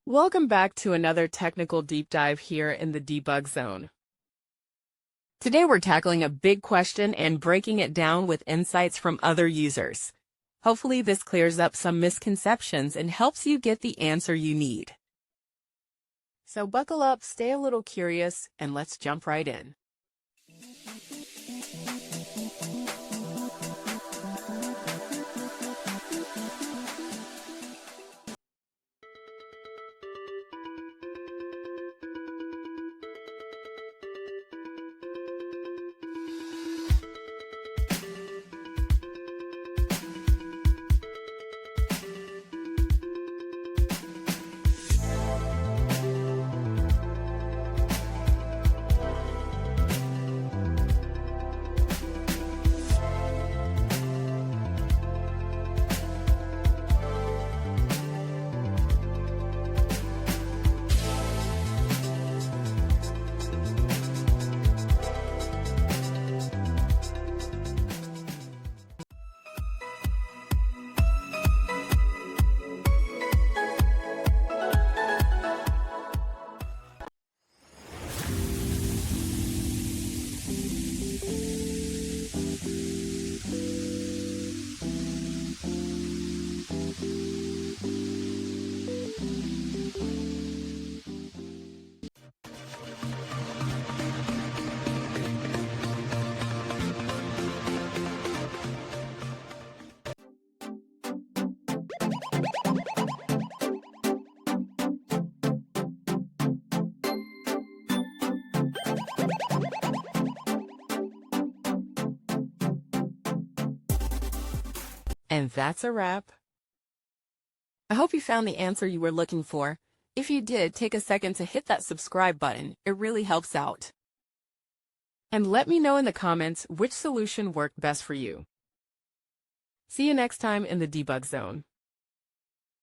Welcome back to another technical deep dive here in the debug zone. Today we're tackling a big question and breaking it down with insights from other users. Hopefully this clears up some misconceptions and helps you get the answer you need. So buckle up, stay a little curious, and let's jump right in. And that's a wrap. I hope you found the answer you were looking for. If you did, take a second to hit that subscribe button. It really helps out. And let me know in the comments which solution worked best for you. See you next time in the debug zone.